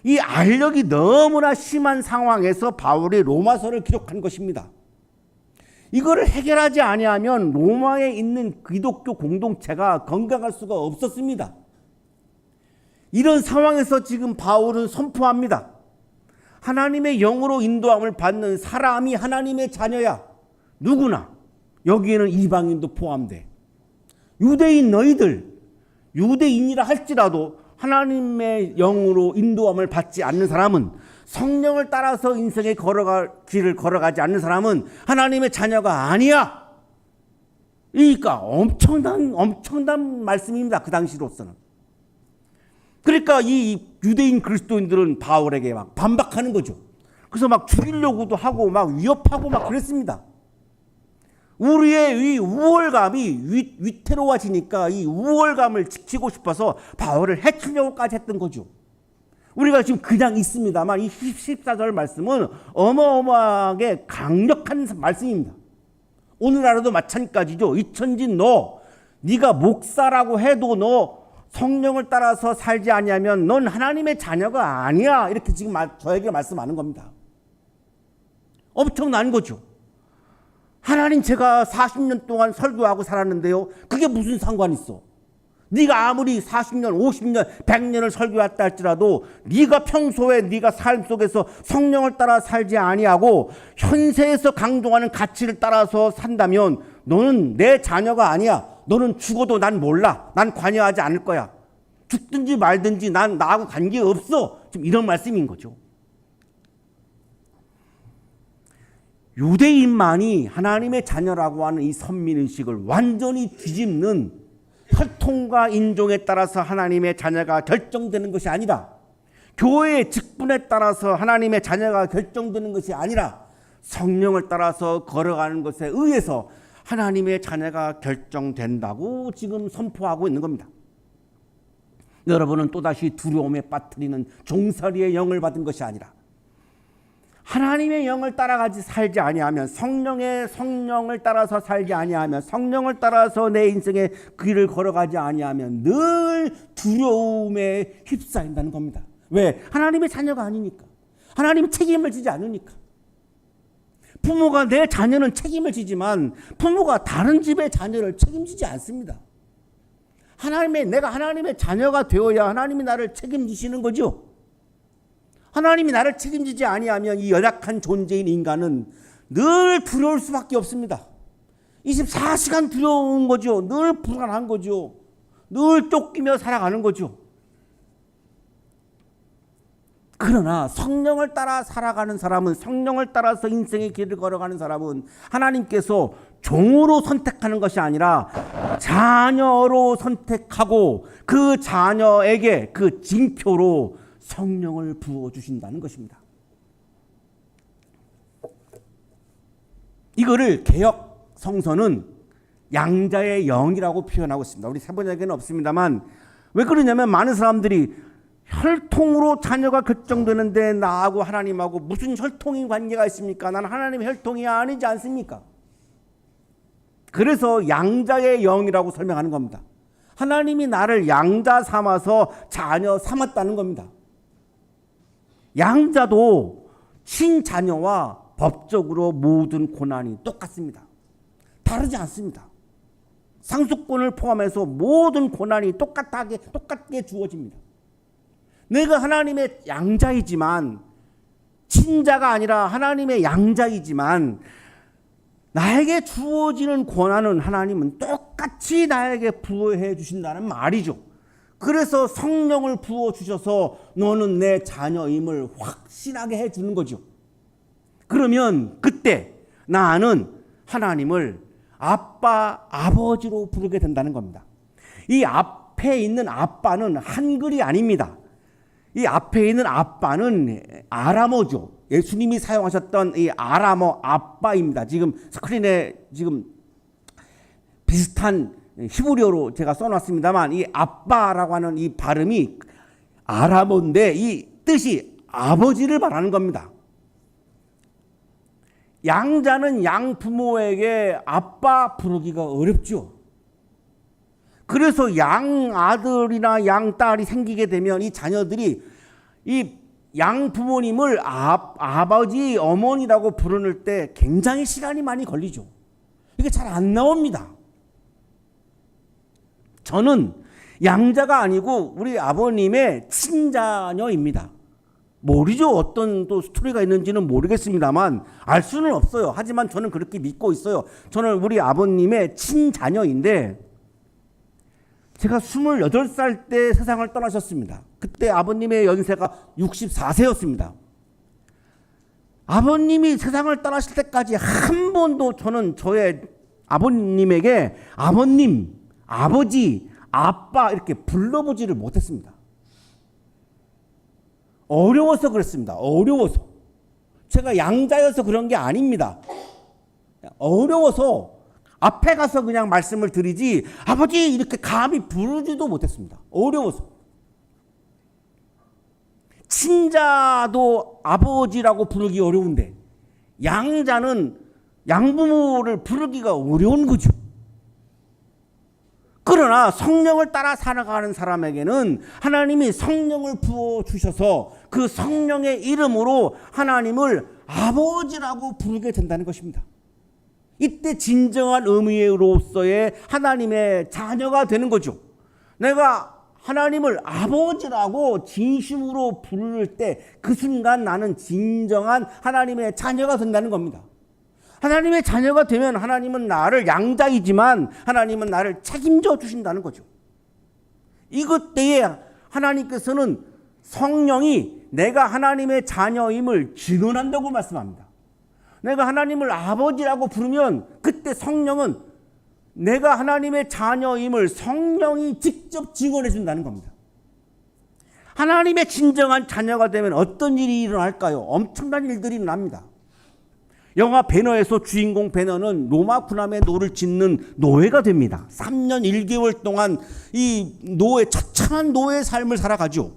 이 알력이 너무나 심한 상황에서 바울이 로마서를 기록한 것입니다. 이거를 해결하지 아니하면 로마에 있는 기독교 공동체가 건강할 수가 없었습니다. 이런 상황에서 지금 바울은 선포합니다. 하나님의 영으로 인도함을 받는 사람이 하나님의 자녀야. 누구나. 여기에는 이방인도 포함돼. 유대인 너희들, 유대인이라 할지라도 하나님의 영으로 인도함을 받지 않는 사람은, 성령을 따라서 인생의 길을 걸어가지 않는 사람은 하나님의 자녀가 아니야. 그러니까 엄청난 말씀입니다. 그 당시로서는. 그러니까 이 유대인 그리스도인들은 바울에게 막 반박하는 거죠. 그래서 막 죽이려고도 하고 막 위협하고 막 그랬습니다. 우리의 이 우월감이 위태로워지니까 이 우월감을 지키고 싶어서 바울을 해치려고까지 했던 거죠. 우리가 지금 그냥 있습니다만 이 14절 말씀은 어마어마하게 강력한 말씀입니다. 오늘날에도 마찬가지죠. 이천진 네가 목사라고 해도 너 성령을 따라서 살지 아니하면 넌 하나님의 자녀가 아니야. 이렇게 지금 저에게 말씀하는 겁니다. 엄청난 거죠. 하나님, 제가 40년 동안 설교하고 살았는데요. 그게 무슨 상관 있어? 네가 아무리 40년, 50년, 100년을 설교했다 할지라도 네가 평소에 네가 삶 속에서 성령을 따라 살지 아니하고 현세에서 강조하는 가치를 따라서 산다면 너는 내 자녀가 아니야. 너는 죽어도 난 몰라. 난 관여하지 않을 거야. 죽든지 말든지 난 나하고 관계없어. 지금 이런 말씀인 거죠. 유대인만이 하나님의 자녀라고 하는 이 선민의식을 완전히 뒤집는, 혈통과 인종에 따라서 하나님의 자녀가 결정되는 것이 아니라, 교회의 직분에 따라서 하나님의 자녀가 결정되는 것이 아니라 성령을 따라서 걸어가는 것에 의해서 하나님의 자녀가 결정된다고 지금 선포하고 있는 겁니다. 여러분은 또다시 두려움에 빠뜨리는 종살이의 영을 받은 것이 아니라 하나님의 영을 따라가지 살지 아니하면, 성령을 따라서 살지 아니하면, 성령을 따라서 내 인생의 길을 걸어가지 아니하면 늘 두려움에 휩싸인다는 겁니다. 왜? 하나님의 자녀가 아니니까. 하나님이 책임을 지지 않으니까. 부모가 내 자녀는 책임을 지지만 부모가 다른 집의 자녀를 책임지지 않습니다. 내가 하나님의 자녀가 되어야 하나님이 나를 책임지시는 거죠. 하나님이 나를 책임지지 아니하면 이 연약한 존재인 인간은 늘 두려울 수밖에 없습니다. 24시간 두려운 거죠. 늘 불안한 거죠. 늘 쫓기며 살아가는 거죠. 그러나 성령을 따라 살아가는 사람은, 성령을 따라서 인생의 길을 걸어가는 사람은 하나님께서 종으로 선택하는 것이 아니라 자녀로 선택하고 그 자녀에게 그 징표로 성령을 부어주신다는 것입니다. 이거를 개역 성서는 양자의 영이라고 표현하고 있습니다. 우리 세번역에는 없습니다만 왜 그러냐면 많은 사람들이 혈통으로 자녀가 결정되는데 나하고 하나님하고 무슨 혈통인 관계가 있습니까? 나는 하나님의 혈통이 아니지 않습니까? 그래서 양자의 영이라고 설명하는 겁니다. 하나님이 나를 양자 삼아서 자녀 삼았다는 겁니다. 양자도 친자녀와 법적으로 모든 고난이 똑같습니다. 다르지 않습니다. 상속권을 포함해서 모든 고난이 똑같게 주어집니다. 내가 하나님의 양자이지만, 친자가 아니라 하나님의 양자이지만 나에게 주어지는 고난은 하나님은 똑같이 나에게 부어해 주신다는 말이죠. 그래서 성령을 부어 주셔서 너는 내 자녀임을 확신하게 해 주는 거죠. 그러면 그때 나는 하나님을 아빠, 아버지로 부르게 된다는 겁니다. 이 앞에 있는 아빠는 한글이 아닙니다. 이 앞에 있는 아빠는 아람어죠. 예수님이 사용하셨던 이 아람어 아빠입니다. 지금 스크린에 지금 비슷한 히브리어로 제가 써놨습니다만 이 아빠라고 하는 이 발음이 아람어인데 이 뜻이 아버지를 말하는 겁니다. 양자는 양부모에게 아빠 부르기가 어렵죠. 그래서 양아들이나 양딸이 생기게 되면 이 자녀들이 이 양부모님을 아버지, 어머니라고 부르는 때 굉장히 시간이 많이 걸리죠. 이게 잘 안 나옵니다. 저는 양자가 아니고 우리 아버님의 친자녀입니다. 모르죠. 어떤 또 스토리가 있는지는 모르겠습니다만 알 수는 없어요. 하지만 저는 그렇게 믿고 있어요. 저는 우리 아버님의 친자녀인데 제가 28살 때 세상을 떠나셨습니다. 그때 아버님의 연세가 64세였습니다. 아버님이 세상을 떠나실 때까지 한 번도 저는 저의 아버님에게 아버님, 아버지, 아빠 이렇게 불러보지를 못했습니다. 어려워서 그랬습니다. 어려워서. 제가 양자여서 그런 게 아닙니다. 어려워서 앞에 가서 그냥 말씀을 드리지 아버지 이렇게 감히 부르지도 못했습니다. 어려워서. 친자도 아버지라고 부르기 어려운데 양자는 양부모를 부르기가 어려운 거죠. 그러나 성령을 따라 살아가는 사람에게는 하나님이 성령을 부어주셔서 그 성령의 이름으로 하나님을 아버지라고 부르게 된다는 것입니다. 이때 진정한 의미로서의 하나님의 자녀가 되는 거죠. 내가 하나님을 아버지라고 진심으로 부를 때 그 순간 나는 진정한 하나님의 자녀가 된다는 겁니다. 하나님의 자녀가 되면 하나님은 나를 양자이지만 하나님은 나를 책임져 주신다는 거죠. 이것 때에 하나님께서는 성령이 내가 하나님의 자녀임을 증언한다고 말씀합니다. 내가 하나님을 아버지라고 부르면 그때 성령은 내가 하나님의 자녀임을 성령이 직접 증언해 준다는 겁니다. 하나님의 진정한 자녀가 되면 어떤 일이 일어날까요? 엄청난 일들이 일어납니다. 영화 배너에서 주인공 배너는 로마 군함의 노를 짓는 노예가 됩니다. 3년 1개월 동안 이 처참한 노예의 삶을 살아가죠.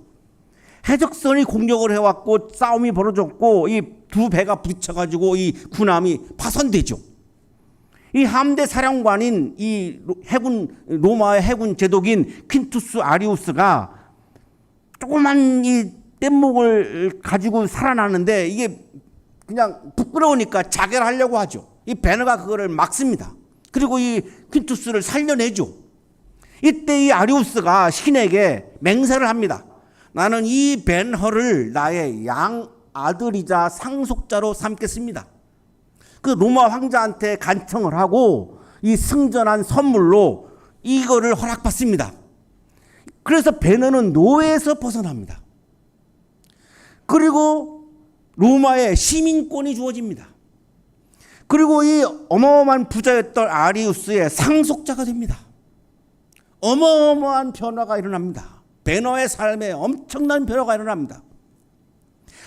해적선이 공격을 해왔고 싸움이 벌어졌고 이 두 배가 부딪혀가지고 이 군함이 파손되죠. 이 함대 사령관인 이 로마의 해군 제독인 퀸투스 아리우스가 조그만 이 뗏목을 가지고 살아나는데 이게 그냥 부끄러우니까 자결하려고 하죠. 이 배너가 그거를 막습니다. 그리고 이 퀸투스를 살려내죠. 이때 이 아리우스가 신에게 맹세를 합니다. 나는 이 배너를 나의 양아들이자 상속자로 삼겠습니다. 그 로마 황자한테 간청을 하고 이 승전한 선물로 이거를 허락받습니다. 그래서 배너는 노예에서 벗어납니다. 그리고 로마의 시민권이 주어집니다. 그리고 이 어마어마한 부자였던 아리우스의 상속자가 됩니다. 어마어마한 변화가 일어납니다. 배너의 삶에 엄청난 변화가 일어납니다.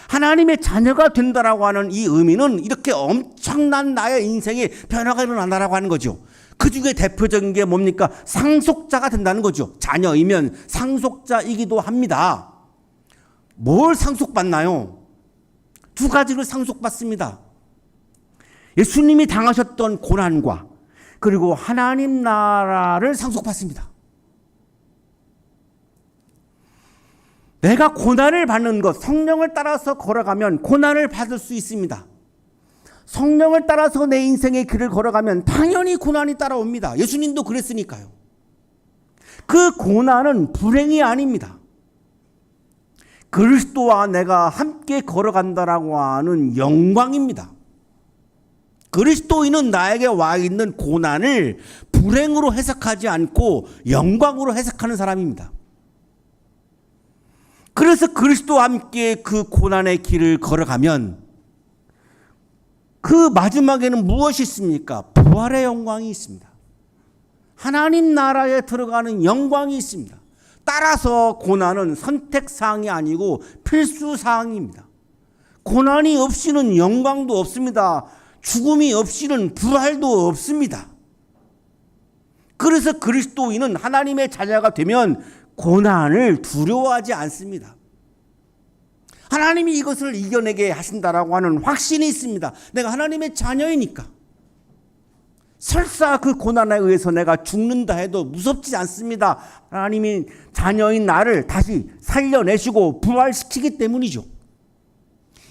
하나님의 자녀가 된다라고 하는 이 의미는 이렇게 엄청난 나의 인생에 변화가 일어난다라고 하는 거죠. 그 중에 대표적인 게 뭡니까? 상속자가 된다는 거죠. 자녀이면 상속자이기도 합니다. 뭘 상속받나요? 두 가지를 상속받습니다. 예수님이 당하셨던 고난과 그리고 하나님 나라를 상속받습니다. 내가 고난을 받는 것, 성령을 따라서 걸어가면 고난을 받을 수 있습니다. 성령을 따라서 내 인생의 길을 걸어가면 당연히 고난이 따라옵니다. 예수님도 그랬으니까요. 그 고난은 불행이 아닙니다. 그리스도와 내가 함께 걸어간다라고 하는 영광입니다. 그리스도인은 나에게 와 있는 고난을 불행으로 해석하지 않고 영광으로 해석하는 사람입니다. 그래서 그리스도와 함께 그 고난의 길을 걸어가면 그 마지막에는 무엇이 있습니까? 부활의 영광이 있습니다. 하나님 나라에 들어가는 영광이 있습니다. 따라서 고난은 선택사항이 아니고 필수사항입니다. 고난이 없이는 영광도 없습니다. 죽음이 없이는 부활도 없습니다. 그래서 그리스도인은 하나님의 자녀가 되면 고난을 두려워하지 않습니다. 하나님이 이것을 이겨내게 하신다라고 하는 확신이 있습니다. 내가 하나님의 자녀이니까. 설사 그 고난에 의해서 내가 죽는다 해도 무섭지 않습니다. 하나님이 자녀인 나를 다시 살려내시고 부활시키기 때문이죠.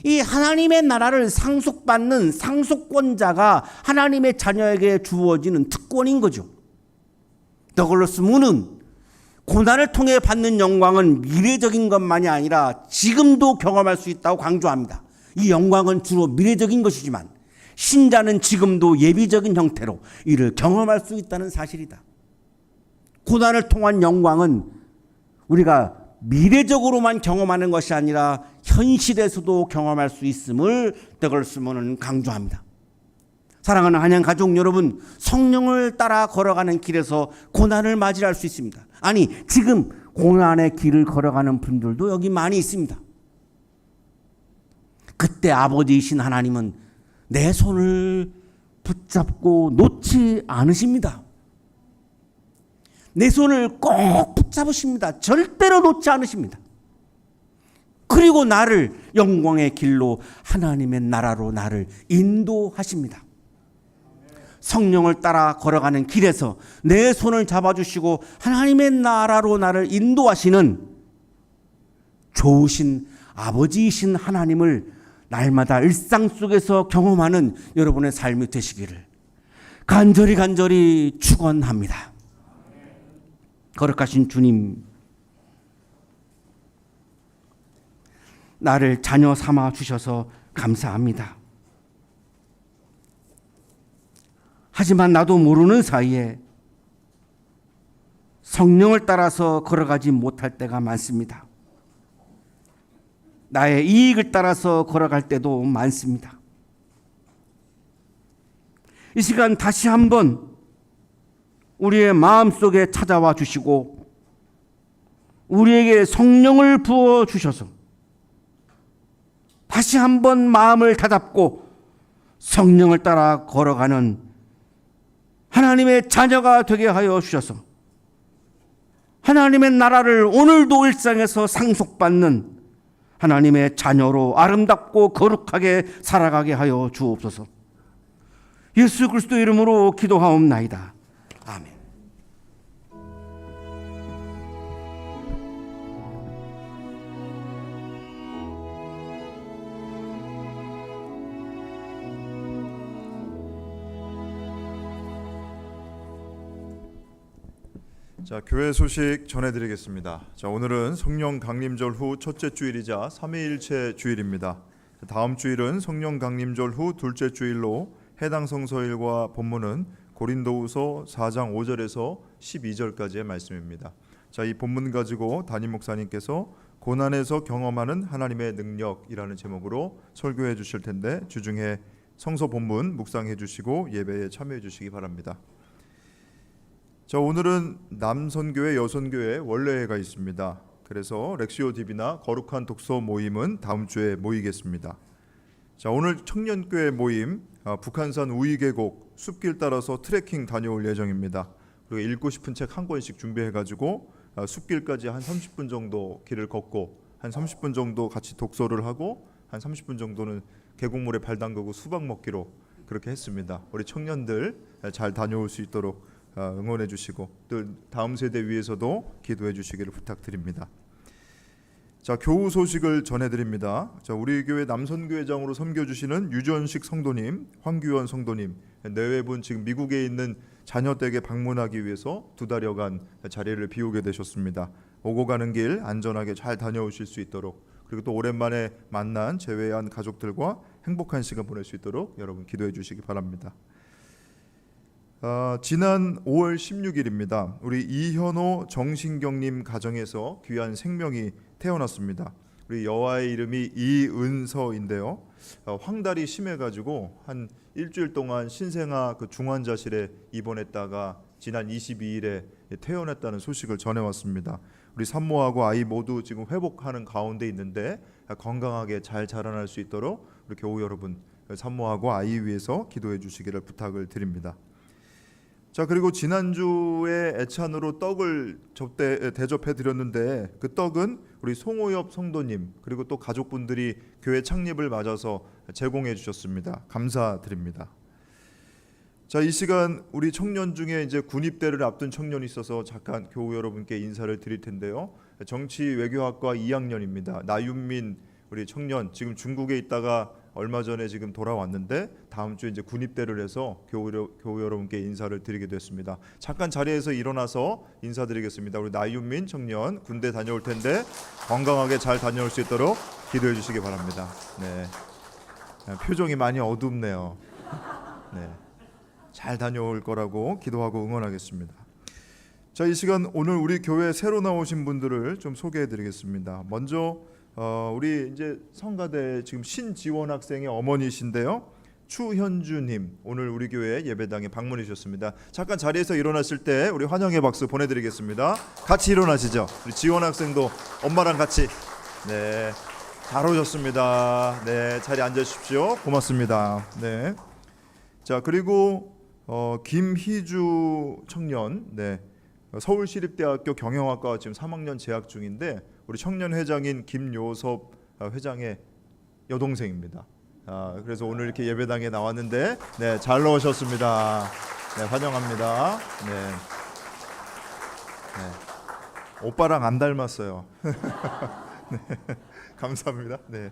이 하나님의 나라를 상속받는 상속권자가 하나님의 자녀에게 주어지는 특권인 거죠. 더글러스 문은 고난을 통해 받는 영광은 미래적인 것만이 아니라 지금도 경험할 수 있다고 강조합니다. 이 영광은 주로 미래적인 것이지만 신자는 지금도 예비적인 형태로 이를 경험할 수 있다는 사실이다. 고난을 통한 영광은 우리가 미래적으로만 경험하는 것이 아니라 현실에서도 경험할 수 있음을 더글러스문은 강조합니다. 사랑하는 한양 가족 여러분, 성령을 따라 걸어가는 길에서 고난을 맞이할 수 있습니다. 아니, 지금 고난의 길을 걸어가는 분들도 여기 많이 있습니다. 그때 아버지이신 하나님은 내 손을 붙잡고 놓지 않으십니다. 내 손을 꼭 붙잡으십니다. 절대로 놓지 않으십니다. 그리고 나를 영광의 길로 하나님의 나라로 나를 인도하십니다. 성령을 따라 걸어가는 길에서 내 손을 잡아주시고 하나님의 나라로 나를 인도하시는 좋으신 아버지이신 하나님을 날마다 일상 속에서 경험하는 여러분의 삶이 되시기를 간절히 축원합니다. 거룩하신 주님, 나를 자녀 삼아 주셔서 감사합니다. 하지만 나도 모르는 사이에 성령을 따라서 걸어가지 못할 때가 많습니다. 나의 이익을 따라서 걸어갈 때도 많습니다. 이 시간 다시 한번 우리의 마음속에 찾아와 주시고 우리에게 성령을 부어 주셔서 다시 한번 마음을 다잡고 성령을 따라 걸어가는 하나님의 자녀가 되게 하여 주셔서 하나님의 나라를 오늘도 일상에서 상속받는 하나님의 자녀로 아름답고 거룩하게 살아가게 하여 주옵소서. 예수 그리스도 이름으로 기도하옵나이다. 아멘. 자, 교회 소식 전해드리겠습니다. 자, 오늘은 성령 강림절 후 첫째 주일이자 삼위일체 주일입니다. 다음 주일은 성령 강림절 후 둘째 주일로 해당 성서일과 본문은 고린도후서 4장 5절에서 12절까지의 말씀입니다. 자, 이 본문 가지고 담임 목사님께서 고난에서 경험하는 하나님의 능력이라는 제목으로 설교해 주실 텐데 주중에 성서 본문 묵상해 주시고 예배에 참여해 주시기 바랍니다. 자, 오늘은 남선교회 여선교회 원례회가 있습니다. 그래서 렉시오 DB나 거룩한 독서 모임은 다음 주에 모이겠습니다. 자, 오늘 청년교회 모임 북한산 우이계곡 숲길 따라서 트레킹 다녀올 예정입니다. 그리고 읽고 싶은 책 한 권씩 준비해가지고 숲길까지 한 30분 정도 길을 걷고 한 30분 정도 같이 독서를 하고 한 30분 정도는 계곡물에 발 담그고 수박 먹기로 그렇게 했습니다. 우리 청년들 잘 다녀올 수 있도록 응원해 주시고 또 다음 세대 위해서도 기도해 주시기를 부탁드립니다. 자, 교우 소식을 전해드립니다. 자, 우리 교회 남선교회장으로 섬겨주시는 유전식 성도님, 황규원 성도님 내외분 지금 미국에 있는 자녀 댁에 방문하기 위해서 2달여간 자리를 비우게 되셨습니다. 오고 가는 길 안전하게 잘 다녀오실 수 있도록, 그리고 또 오랜만에 만난 재회한 가족들과 행복한 시간 보낼 수 있도록 여러분 기도해 주시기 바랍니다. 지난 5월 16일입니다. 우리 이현호 정신경님 가정에서 귀한 생명이 태어났습니다. 우리 여아의 이름이 이은서인데요. 황달이 심해가지고 한 일주일 동안 신생아 그 중환자실에 입원했다가 지난 22일에 퇴원했다는 소식을 전해왔습니다. 우리 산모하고 아이 모두 지금 회복하는 가운데 있는데 건강하게 잘 자라날 수 있도록 우리 교우 여러분 산모하고 아이 위해서 기도해 주시기를 부탁을 드립니다. 자, 그리고 지난주에 애찬으로 떡을 대접해 드렸는데 그 떡은 우리 송호엽 성도님 그리고 또 가족분들이 교회 창립을 맞아서 제공해 주셨습니다. 감사드립니다. 자, 이 시간 우리 청년 중에 이제 군입대를 앞둔 청년이 있어서 잠깐 교우 여러분께 인사를 드릴 텐데요. 정치외교학과 2학년입니다. 나윤민 우리 청년 지금 중국에 있다가 얼마 전에 지금 돌아왔는데 다음 주에 이제 군입대를 해서 교우 여러분께 인사를 드리게 됐습니다. 잠깐 자리에서 일어나서 인사드리겠습니다. 우리 나윤민 청년 군대 다녀올 텐데 건강하게 잘 다녀올 수 있도록 기도해 주시기 바랍니다. 네, 표정이 많이 어둡네요. 네, 잘 다녀올 거라고 기도하고 응원하겠습니다. 자, 이 시간 오늘 우리 교회 새로 나오신 분들을 좀 소개해 드리겠습니다. 먼저 우리 이제 성가대 지금 신지원 학생의 어머니신데요. 추현주님 오늘 우리 교회 예배당에 방문해 주셨습니다. 잠깐 자리에서 일어나실 때 우리 환영의 박수 보내드리겠습니다. 같이 일어나시죠. 우리 지원 학생도 엄마랑 같이. 네, 잘 오셨습니다. 네, 자리 앉으십시오. 고맙습니다. 네. 자, 그리고 김희주 청년, 네, 서울시립대학교 경영학과 지금 3학년 재학 중인데 우리 청년회장인 김요섭 회장의 여동생입니다. 그래서 오늘 이렇게 예배당에 나왔는데 네, 잘 오셨습니다. 네, 환영합니다. 네. 네. 오빠랑 안 닮았어요. 네, 감사합니다. 네.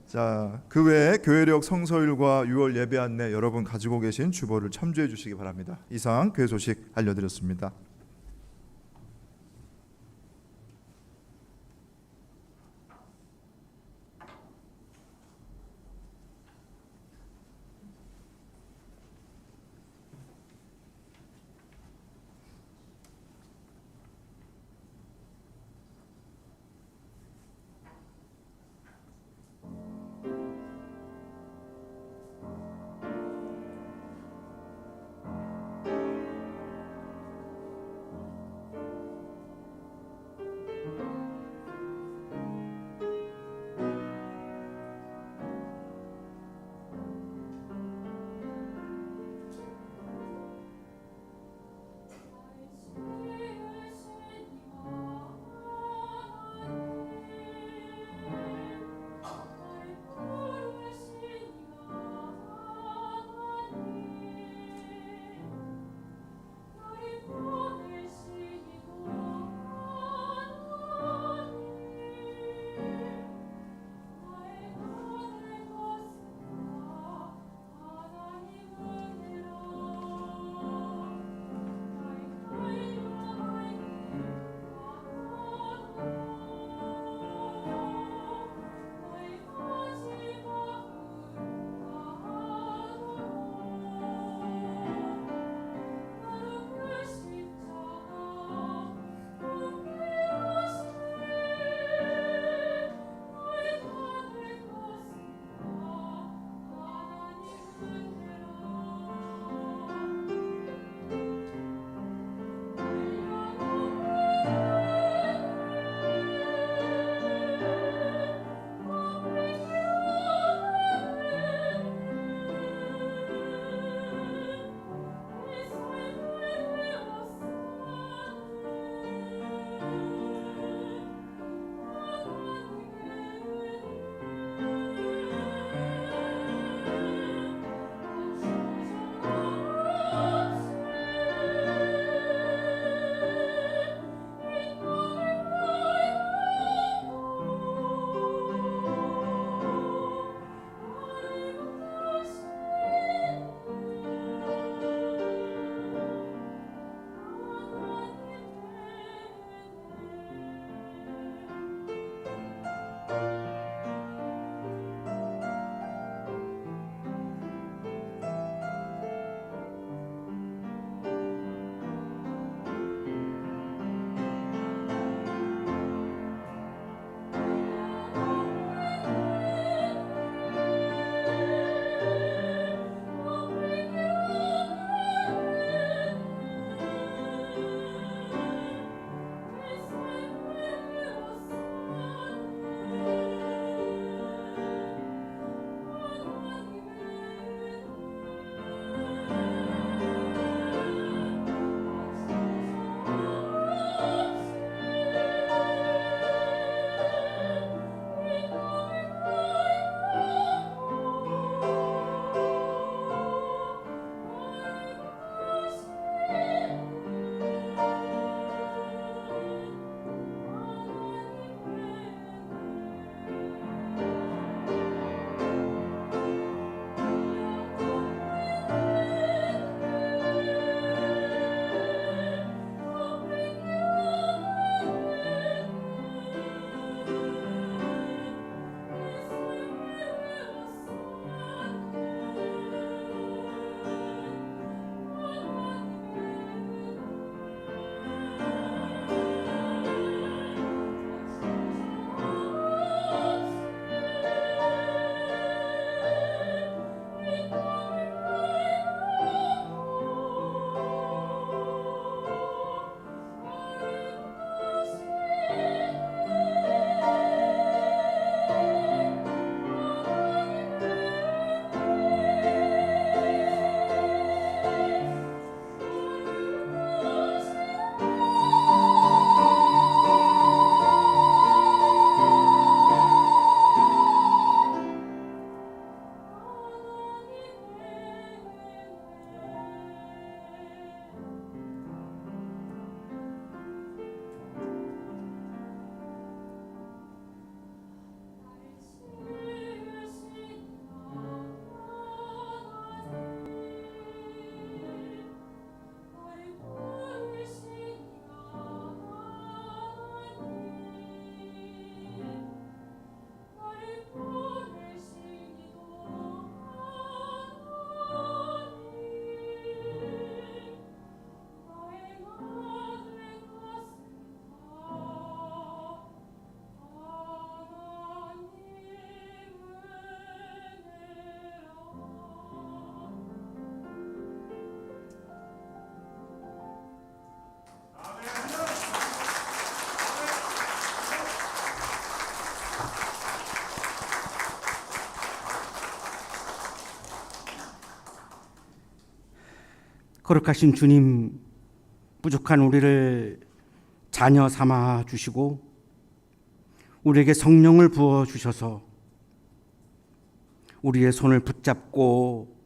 자, 그 외에 교회력 성서일과 6월 예배 안내 여러분 가지고 계신 주보를 참조해 주시기 바랍니다. 이상 교회 소식 알려드렸습니다. 거룩하신 주님, 부족한 우리를 자녀 삼아 주시고 우리에게 성령을 부어 주셔서 우리의 손을 붙잡고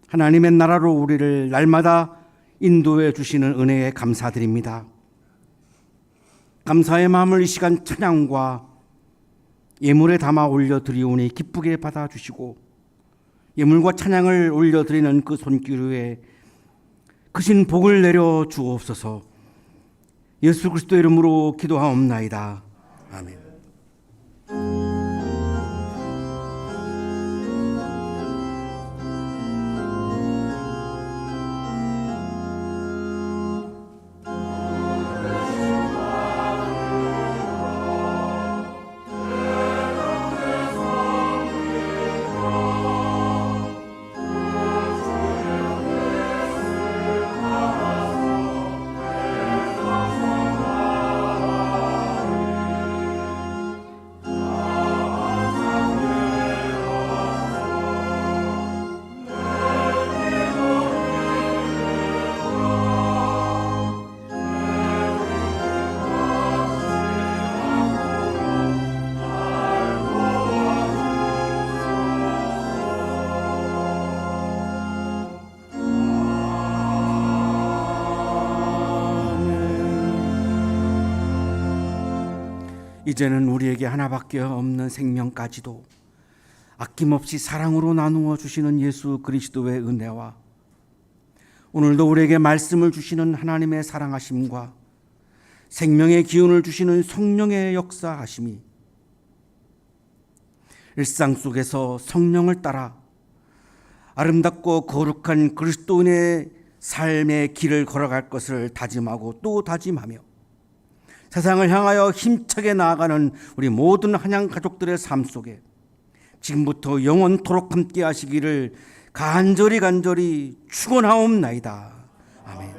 하나님의 나라로 우리를 날마다 인도해 주시는 은혜에 감사드립니다. 감사의 마음을 이 시간 찬양과 예물에 담아 올려드리오니 기쁘게 받아주시고 예물과 찬양을 올려드리는 그 손길 위에 크신 복을 내려 주옵소서. 예수 그리스도의 이름으로 기도하옵나이다. 아멘. 이제는 우리에게 하나밖에 없는 생명까지도 아낌없이 사랑으로 나누어 주시는 예수 그리스도의 은혜와 오늘도 우리에게 말씀을 주시는 하나님의 사랑하심과 생명의 기운을 주시는 성령의 역사하심이 일상 속에서 성령을 따라 아름답고 거룩한 그리스도인의 삶의 길을 걸어갈 것을 다짐하고 또 다짐하며 세상을 향하여 힘차게 나아가는 우리 모든 한양 가족들의 삶 속에 지금부터 영원토록 함께 하시기를 간절히 축원하옵나이다. 아멘.